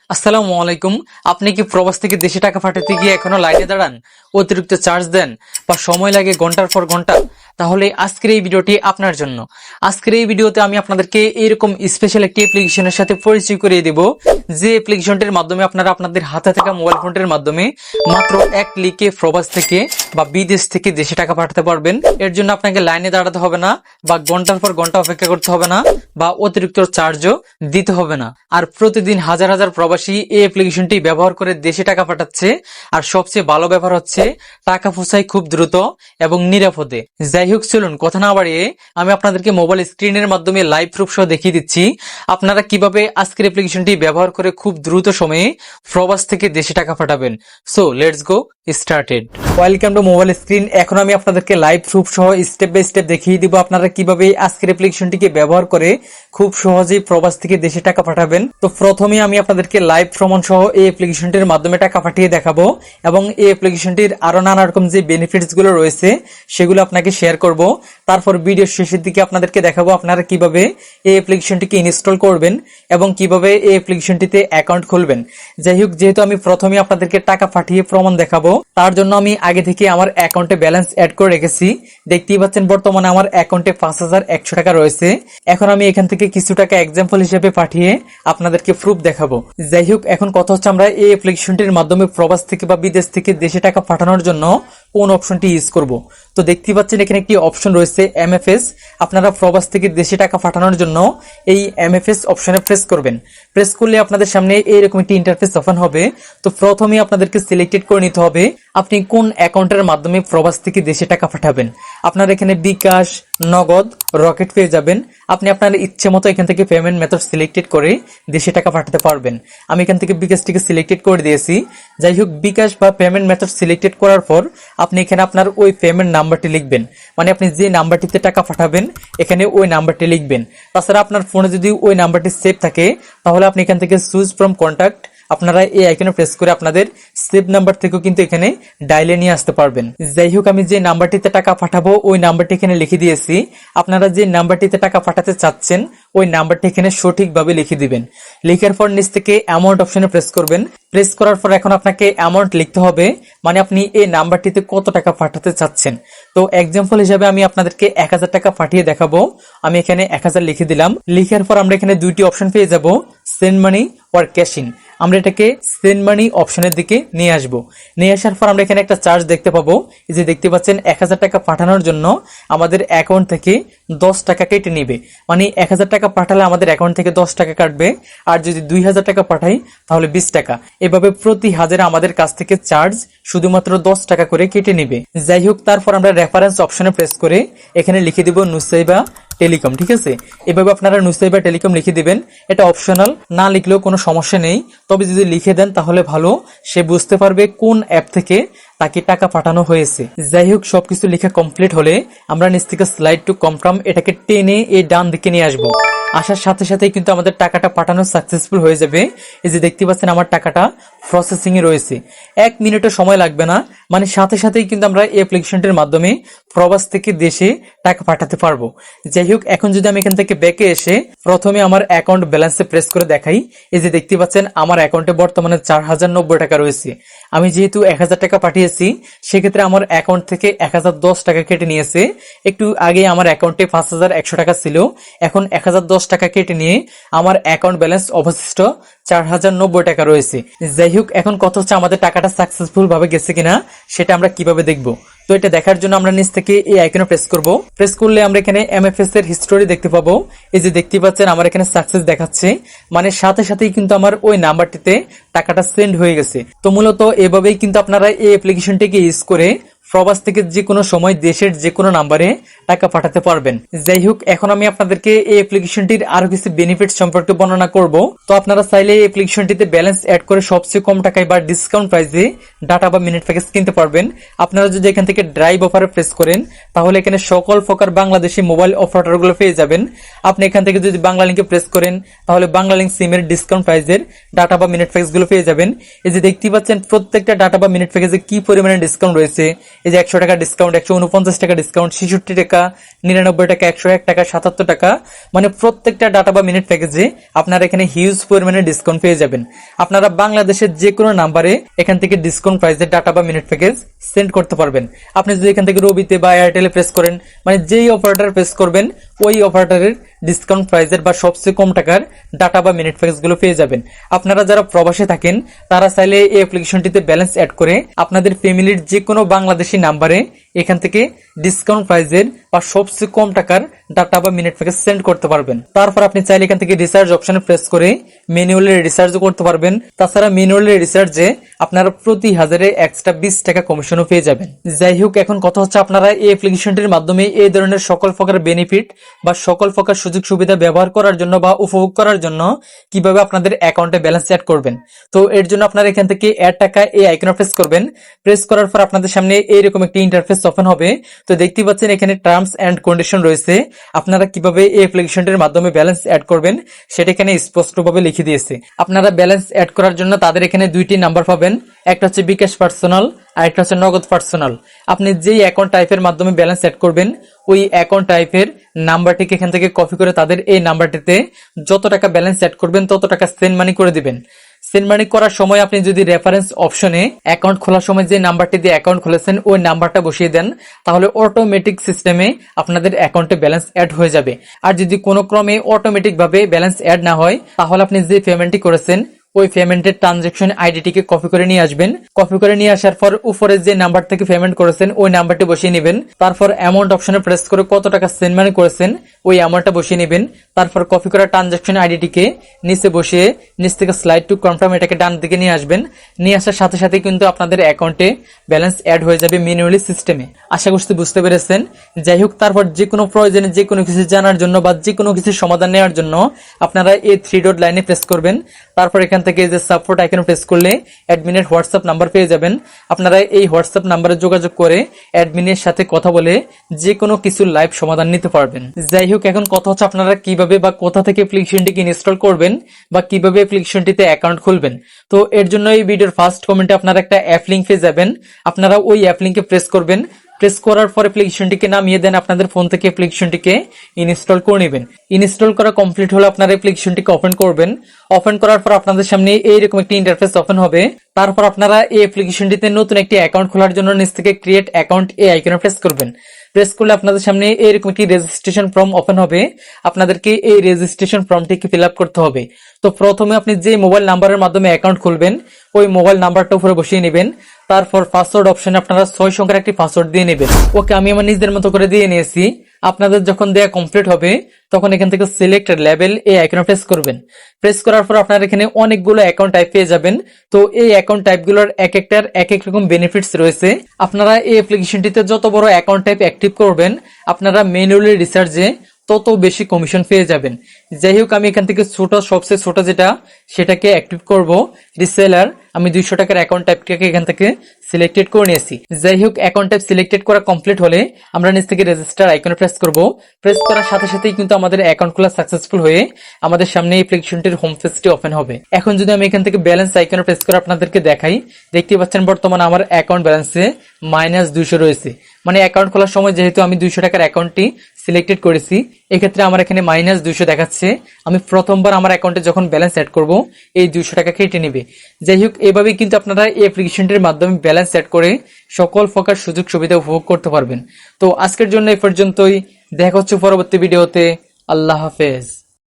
আসসালামু আলাইকুম। আপনি কি প্রবাস থেকে দেশে টাকা পাঠাতে গিয়ে এখনো লাইনে দাঁড়ান, অতিরিক্ত চার্জ দেন বা সময় লাগে ঘন্টার পর ঘন্টা? তাহলে আজকের এই ভিডিওটি আপনার জন্য। আজকের এই ভিডিওতে আমি আপনাদেরকে এইরকম স্পেশাল একটি অ্যাপ্লিকেশনের সাথে পরিচয় করিয়ে দেব, যে অ্যাপ্লিকেশনটির মাধ্যমে আপনারা আপনাদের হাতে থাকা মোবাইল ফোনটির মাধ্যমে মাত্র এক ক্লিকে প্রবাস থেকে বা বিদেশ থেকে দেশে টাকা পাঠাতে পারবেন। এর জন্য আপনাকে লাইনে দাঁড়াতে হবে না বা ঘন্টার পর ঘন্টা অপেক্ষা করতে হবে না বা অতিরিক্ত চার্জও দিতে হবে না। আর প্রতিদিন হাজার হাজার প্রবাসী এই অ্যাপ্লিকেশনটি ব্যবহার করে দেশে টাকা পাঠাচ্ছে। আর সবচেয়ে ভালো ব্যাপার হচ্ছে টাকা পৌঁছায় খুব দ্রুত এবং নিরাপদে। যাই হোক, চলুন কথা না বাড়িয়ে আমি আপনাদেরকে মোবাইল স্ক্রিনের মাধ্যমে লাইভ প্রুফ সহ দেখিয়ে দিচ্ছি আপনারা কিভাবে আজকের অ্যাপ্লিকেশনটি ব্যবহার করে খুব দ্রুত সময়ে প্রবাস থেকে দেশে টাকা পাঠাবেন। So let's go started. Welcome to mobile screen. এখন আমি আপনাদেরকে লাইভ প্রুফ সহ স্টেপ বাই স্টেপ দেখিয়ে দিব আপনারা কিভাবে আজকের অ্যাপ্লিকেশনটিকে ব্যবহার করে খুব সহজেই প্রবাস থেকে দেশে টাকা পাঠাবেন। তো প্রথমে আমি আপনাদেরকে লাইভ প্রমাণ সহ এই অ্যাপ্লিকেশনটির মাধ্যমে টাকা পাঠিয়ে দেখাবো এবং এই অ্যাপ্লিকেশনটির আরো নানা রকম যে বেনিফিটস গুলো রয়েছে সেগুলো আপনাকে শেয়ার করব। তারপর ভিডিও শেষের দিকে আপনাদেরকে দেখাবো আপনারা কিভাবে এই অ্যাপ্লিকেশনটিকে ইনস্টল করবেন এবং কিভাবে এই অ্যাপ্লিকেশনটিতে অ্যাকাউন্ট খুলবেন। যাই হোক, যেহেতু আমি প্রথমে আপনাদেরকে টাকা পাঠিয়ে প্রমাণ দেখাবো, তার জন্য আমি আগে থেকে আমার অ্যাকাউন্টে ব্যালেন্স অ্যাড করে রেখেছি। দেখতেই পাচ্ছেন বর্তমানে আমার অ্যাকাউন্টে ৫,১০০ টাকা রয়েছে। এখন আমি এখান থেকে কিছু টাকা এক্সাম্পল হিসেবে পাঠিয়ে আপনাদেরকে প্রুফ দেখাবো। যাই হোক, এখন কথা হচ্ছে আমরা এই অ্যাপ্লিকেশনটির মাধ্যমে প্রবাস থেকে বা বিদেশ থেকে দেশে টাকা পাঠানোর জন্য কোন অপশনটি ইউজ করব। তো দেখতেই পাচ্ছেন এখানে একটি অপশন রয়েছে এমএফএস। আপনারা প্রবাস থেকে দেশে টাকা পাঠানোর জন্য এই এমএফএস অপশনে প্রেস করবেন। প্রেস করলে আপনাদের সামনে এইরকম একটি ইন্টারফেস ওপেন হবে। তো প্রথমে আপনাদেরকে সিলেক্টেড করে নিতে হবে আপনি কোন অ্যাকাউন্টের মাধ্যমে প্রবাস থেকে দেশে টাকা পাঠাবেন। আপনার এখানে বিকাশ, নগদ, রকেট পেয়ে যাবেন। আপনি আপনার ইচ্ছে মতো এখান থেকে পেমেন্ট মেথড সিলেক্টেড করে দেশে টাকা পাঠাতে পারবেন। আমি এখান থেকে বিকাশটিকে সিলেক্টেড করে দিয়েছি। যাই হোক, বিকাশ বা পেমেন্ট মেথড সিলেক্টেড করার পর আপনি এখানে আপনার ওই পেমেন্ট নাম্বারটি লিখবেন, মানে আপনি যে নাম্বারটিতে টাকা পাঠাবেন এখানে ওই নাম্বারটি লিখবেন। তাছাড়া আপনার ফোনে যদি ওই নাম্বারটি সেভ থাকে তাহলে আপনি এখান থেকে চুজ ফ্রম কন্ট্যাক্ট আপনারা এই আইকনে প্রেস করে আপনাদের সেভ নাম্বার থেকেও কিন্তু এখানে ডায়ালে নিয়ে আসতে পারবেন। যাই হোক, আমি যে নাম্বারটিতে টাকা পাঠাবো ওই নাম্বারটি এখানে লিখে দিয়েছি। আপনারা যে নাম্বারটিতে টাকা পাঠাতে চাচ্ছেন ওই নাম্বারটি এখানে সঠিকভাবে লিখে দিবেন। লিখার পর নিচ থেকে অ্যামাউন্ট অপশনে প্রেস করবেন। প্রেস করার পর এখন আপনাকে অ্যামাউন্ট লিখতে হবে, মানে আপনি এই নাম্বারটিতে কত টাকা পাঠাতে চাচ্ছেন। তো এক্সাম্পল হিসেবে আমি আপনাদেরকে ১,০০০ টাকা পাঠিয়ে দেখাবো। আমি এখানে ১,০০০ লিখে দিলাম। লিখার পর আমরা এখানে দুইটি অপশন পেয়ে যাব, send money or cash in. আমরা এটাকে সেন্ড মানি অপশনের দিকে নিয়ে আসব। নিয়ে আসার পর আমরা এখানে একটা চার্জ দেখতে পাবো। এই যে দেখতে পাচ্ছেন ১,০০০ টাকা পাঠানোর জন্য আমাদের অ্যাকাউন্ট থেকে ১০ টাকা কেটে নেবে, মানে ১,০০০ টাকা পাঠালে আমাদের অ্যাকাউন্ট থেকে ১০ টাকা কাটবে। আর যদি ২,০০০ টাকা পাঠাই তাহলে ২০ টাকা। এভাবে প্রতি হাজারে আমাদের কাছ থেকে চার্জ শুধুমাত্র ১০ টাকা করে কেটে নেবে। যাই হোক, তারপর আমরা রেফারেন্স অপশনে প্রেস করে এখানে লিখে দিব নুসাইবা টেলিকম। ঠিক আছে, এভাবে আপনারা নুসাইবা টেলিকম লিখে দিবেন। এটা অপশনাল, না লিখলেও কোনো সমস্যা নেই, তবে যদি লিখে দেন তাহলে ভালো, সে বুঝতে পারবে কোন অ্যাপ থেকে তাকে টাকা পাঠানো হয়েছে। যাই হোক, সবকিছু লেখা কমপ্লিট হলে আমরা নিচ থেকে স্লাইড টু কনফার্ম এটাকে টেনে এই ডান দিকে নিয়ে আসবো। আসার সাথে সাথেই কিন্তু আমাদের টাকাটা পাঠানো সাকসেসফুল হয়ে যাবে। এই যে দেখতে পাচ্ছেন আমার টাকাটা প্রসেসিং এ রয়েছে। ১ মিনিটও সময় লাগবে না, মানে সাথে সাথেই কিন্তু আমরা এই অ্যাপ্লিকেশনটির মাধ্যমে প্রবাস থেকে দেশে টাকা পাঠাতে পারবো। যাই হোক, এখন যদি আমি এখান থেকে ব্যাকে এসে প্রথমে আমার অ্যাকাউন্ট ব্যালেন্সে প্রেস করে দেখাই, এই যে দেখতে পাচ্ছেন আমার অ্যাকাউন্টে বর্তমানে ৪,০৯০ টাকা রয়েছে। আমি যেহেতু ১,০০০ টাকা পাঠিয়েছি সেক্ষেত্রে আমার অ্যাকাউন্ট থেকে ১,০১০ টাকা কেটে নিয়েছে। একটু আগে আমার অ্যাকাউন্টে ৫,১০০ টাকা ছিল, এখন ১,০১০ টাকা কেটে নিয়ে আমার অ্যাকাউন্ট ব্যালেন্স অবশিষ্ট ৪,০৯০ টাকা রয়েছে। যাই হোক, এখন কথা হচ্ছে আমাদের টাকাটা সাকসেসফুল ভাবে গেছে কিনা সেটা আমরা কিভাবে দেখবো। তো এটা দেখার জন্য আমরা নিচ থেকে এই আইকনে প্রেস করব। প্রেস করলে আমরা এখানে এমএফএস এর হিস্টোরি দেখতে পাবো। এই যে দেখতে পাচ্ছেন আমার এখানে সাকসেস দেখাচ্ছে, মানে সাথে সাথেই কিন্তু আমার ওই নাম্বারটিতে টাকাটা সেন্ড হয়ে গেছে। তো মূলত এভাবেই কিন্তু আপনারা এই অ্যাপ্লিকেশনটিকে ইউজ করে প্রবাস থেকে যে কোনো সময় দেশের যে কোনো নাম্বারে টাকা পাঠাতে পারবেন। যাই হোক, এখন আমি আপনাদেরকে এই অ্যাপ্লিকেশনটির আরো কিছু বেনিফিট সম্পর্কে বর্ণনা করব। তো আপনারা চাইলে এই অ্যাপ্লিকেশনটিতে ব্যালেন্স অ্যাড করে সবচেয়ে কম টাকায় বা ডিসকাউন্ট প্রাইসে ডাটা বা মিনিট প্যাকেজ কিনতে পারবেন। আপনারা যদি এখান থেকে ড্রাইভ অফারে প্রেস করেন তাহলে এখানে সকল প্রকার বাংলাদেশি মোবাইল অপারেটরগুলো পেয়ে যাবেন। আপনি এখান থেকে যদি বাংলা লিঙ্কে প্রেস করেন তাহলে বাংলা লিঙ্ক সিমের ডিসকাউন্ট প্রাইসের ডাটা বা মিনিট প্যাকেজগুলো পেয়ে যাবেন। এই যে দেখতে পাচ্ছেন প্রত্যেকটা ডাটা বা মিনিট প্যাকেজে কি পরিমাণে ডিসকাউন্ট রয়েছে। এই যে 100 টাকা ডিসকাউন্ট, 149 টাকা ডিসকাউন্ট, 66 টাকা, 99 টাকা, 101 টাকা, 77 টাকা, মানে প্রত্যেকটা ডাটা বা মিনিট প্যাকেজে আপনারা এখানে হিউজ পরিমাণে ডিসকাউন্ট পেয়ে যাবেন। আপনারা বাংলাদেশের যে কোনো নাম্বারে এখান থেকে ডিসকাউন্ট প্রাইসের ডাটা বা মিনিট প্যাকেজ সেন্ড করতে পারবেন। আপনি যদি এখান থেকে রবিতে বা এয়ারটেলে প্রেস করেন, মানে যেই অপারেটর প্রেস করবেন ওই অপারেটরের ডিসকাউন্ট প্রাইসের বা সবচেয়ে কম টাকার ডাটা বা মিনিট প্যাকেজ গুলো পেয়ে যাবেন। আপনারা যারা প্রবাসে থাকেন তারা চাইলে এই অ্যাপ্লিকেশনটিতে ব্যালেন্স অ্যাড করে আপনাদের ফ্যামিলির যে কোনো বাংলাদেশি নাম্বারে এখান থেকে ডিসকাউন্ট প্রাইসের বা সবচেয়ে কম টাকার ডাটা বা মিনিট প্যাকেজ সেন্ড করতে পারবেন। তারপর আপনি চাইলে এখান থেকে রিচার্জ অপশনে প্রেস করে ম্যানুয়ালি রিচার্জও করতে পারবেন। তাছাড়া ম্যানুয়ালি রিচার্জে আপনারা প্রতি হাজারে এক্সট্রা 20 টাকা কমিশনও পেয়ে যাবেন। যাই হোক, এখন কথা হচ্ছে আপনারা এই অ্যাপ্লিকেশনটির মাধ্যমে এই ধরনের সকল প্রকার বেনিফিট বা সকল প্রকার সুযোগ সুবিধা ব্যবহার করার জন্য বা উপভোগ করার জন্য কিভাবে আপনাদের অ্যাকাউন্টে ব্যালেন্স অ্যাড করবেন। তো এর জন্য আপনারা এখান থেকে অ্যাড টাকা এই আইকনে প্রেস করবেন। প্রেস করার পর আপনাদের সামনে এইরকম একটি ইন্টারফেস ওপেন হবে। তো দেখতে পাচ্ছেন এখানে টার্মস এন্ড কন্ডিশন রয়েছে। আপনারা কিভাবে এই অ্যাপ্লিকেশনটির মাধ্যমে ব্যালেন্স অ্যাড করবেন সেটা এখানে স্পষ্টভাবে লিখে দিয়েছে। আপনারা ব্যালেন্স অ্যাড করার জন্য তাদের এখানে দুইটি নাম্বার পাবেন, একটা হচ্ছে বিকাশ পার্সোনাল আর একটা হচ্ছে নগদ পার্সোনাল। আপনি যেই অ্যাকাউন্ট টাইপের মাধ্যমে ব্যালেন্স অ্যাড করবেন ওই অ্যাকাউন্ট টাইপের নাম্বারটিকে এখান থেকে কপি করে তাদের এই নাম্বারটিতে যত টাকা ব্যালেন্স অ্যাড করবেন তত টাকা সেন্ড মানি করে দিবেন। সেন্ড মানি করার সময় আপনি যদি রেফারেন্স অপশনে অ্যাকাউন্ট খোলার সময় যে নাম্বারটি দিয়ে অ্যাকাউন্ট খুলেছেন ওই নাম্বারটা বসিয়ে দেন, তাহলে অটোমেটিক সিস্টেমে আপনাদের অ্যাকাউন্টে ব্যালেন্স অ্যাড হয়ে যাবে। আর যদি কোনো ক্রমে অটোমেটিক ভাবে ব্যালেন্স অ্যাড না হয় তাহলে আপনি যে পেমেন্টটি করেছেন ওই পেমেন্টের ট্রানজাকশন আইডিটিকে কপি করে নিয়ে আসবেন। কপি করে নিয়ে আসার পর উপরে যে নাম্বার থেকে পেমেন্ট করেছেন ওই নাম্বারটি বসিয়ে নেবেন। তারপর অ্যামাউন্ট অপশনে প্রেস করে কত টাকা সেন্ড মানি করেছেন ওই অ্যামাউন্টটা বসিয়ে নেবেন। তারপর কপি করা ট্রানজাকশন আইডিটিকে নিচে বসিয়ে নিচ থেকে স্লাইড টু কনফার্ম এটাকে ডান দিকে নিয়ে আসবেন। নিয়ে আসার সাথে সাথে কিন্তু আপনাদের অ্যাকাউন্টে ব্যালেন্স অ্যাড হয়ে যাবে ম্যানুয়ালি সিস্টেমে। আশা করছি বুঝতে পেরেছেন। যাই হোক, তারপর যে কোনো প্রয়োজনে যে কোনো কিছু জানার জন্য বা যে কোনো কিছু সমাধান নেওয়ার জন্য আপনারা এই 3 ডট লাইনে প্রেস করবেন। তারপর এখান থেকে যে সাপোর্ট আইকনে প্রেস করলে অ্যাডমিনের হোয়াটসঅ্যাপ নাম্বার পেয়ে যাবেন। আপনারা এই হোয়াটসঅ্যাপ নাম্বারে যোগাযোগ করে অ্যাডমিনের সাথে কথা বলে যে কোনো কিছু লাইভ সমাধান নিতে পারবেন। যাই হোক, এখন কথা হচ্ছে আপনারা কিভাবে বা কোথা থেকে অ্যাপ্লিকেশনটিকে ইনস্টল করবেন বা কিভাবে অ্যাপ্লিকেশনটিতে অ্যাকাউন্ট খুলবেন। তো এর জন্য এই ভিডিওর ফার্স্ট কমেন্টে আপনারা একটা অ্যাপ লিংক পেয়ে যাবেন। আপনারা ওই অ্যাপ লিংকে প্রেস করবেন। প্রেস করার পর অ্যাপ্লিকেশনটিকে নামিয়ে দেন, আপনাদের ফোন থেকে অ্যাপ্লিকেশনটিকে ইনস্টল করে নেবেন। ইনস্টল করা কমপ্লিট হলে আপনারা অ্যাপ্লিকেশনটিকে ওপেন করবেন। ওপেন করার পর আপনাদের সামনে এইরকম একটি ইন্টারফেস ওপেন হবে। তারপর আপনারা এই অ্যাপ্লিকেশনটিতে নতুন একটি অ্যাকাউন্ট খোলার জন্য নিচ থেকে ক্রিয়েট অ্যাকাউন্ট এই আইকনে প্রেস করবেন। প্রেস করলে আপনাদের সামনে এইরকম একটি রেজিস্ট্রেশন ফর্ম ওপেন হবে। আপনাদেরকে এই রেজিস্ট্রেশন ফর্মটিকে ফিল আপ করতে হবে। তো প্রথমে আপনি যে মোবাইল নাম্বারের মাধ্যমে অ্যাকাউন্ট খুলবেন ওই মোবাইল নাম্বারটা উপরে বসিয়ে নেবেন। তারপর পাসওয়ার্ড অপশনে আপনারা 6 সংখ্যার একটি পাসওয়ার্ড দিয়ে নেবেন। ওকে, আমি আমার নিজের মতো করে দিয়ে নিয়েছি। আপনাদের যখন দেয়া কমপ্লিট হবে তখন এখান থেকে সিলেক্ট লেভেল এই আইকনে প্রেস করবেন। প্রেস করার পর আপনারা এখানে অনেকগুলো অ্যাকাউন্ট টাইপ পেয়ে যাবেন। তো এই অ্যাকাউন্ট টাইপগুলোর এক একটার এক এক রকম বেনিফিটস রয়েছে। আপনারা এই অ্যাপ্লিকেশনটিতে যত বড় অ্যাকাউন্ট টাইপ অ্যাক্টিভ করবেন আপনারা ম্যানুয়ালি রিসার্চে তত বেশি কমিশন পেয়ে যাবেন। যাই হোক, আমি এখান থেকে সবচেয়ে ছোট যেটা সেটাকে অ্যাক্টিভ করব রিসেলার। আমি 200 টাকার অ্যাকাউন্ট টাইপটাকে এখান থেকে সিলেক্টেড করে নিয়েছি। যাই হোক, অ্যাকাউন্ট টাইপ সিলেক্টেড করা কমপ্লিট হলে আমরা নিচ থেকে রেজিস্টার আইকনে প্রেস করব। প্রেস করার সাথে সাথেই কিন্তু আমাদের অ্যাকাউন্ট খোলা সাকসেসফুল হয়ে আমাদের সামনে অ্যাপ্লিকেশনটির হোম পেজটি ওপেন হবে। এখন যদি আমি এখান থেকে ব্যালেন্স আইকনে প্রেস করে আপনাদেরকে দেখাই, দেখতে পাচ্ছেন বর্তমানে আমার অ্যাকাউন্ট ব্যালেন্সে -200 রয়েছে। মানে অ্যাকাউন্ট খোলার সময় যেহেতু আমি 200 টাকার অ্যাকাউন্টটি সিলেক্টেড করেছি এক্ষেত্রে আমার এখানে -200 দেখাচ্ছে। আমি প্রথমবার আমার অ্যাকাউন্টে যখন ব্যালেন্স অ্যাড করব এই 200 টাকা কেটে নেবে। যাই হোক, এভাবেই কিন্তু আপনারা এই অ্যাপ্লিকেশনটির মাধ্যমে ব্যালেন্স অ্যাড করে সকল প্রকার সুযোগ সুবিধা উপভোগ করতে পারবেন। তো আজকের জন্য এই পর্যন্তই। দেখা হচ্ছে পরবর্তী ভিডিওতে। আল্লাহ হাফেজ।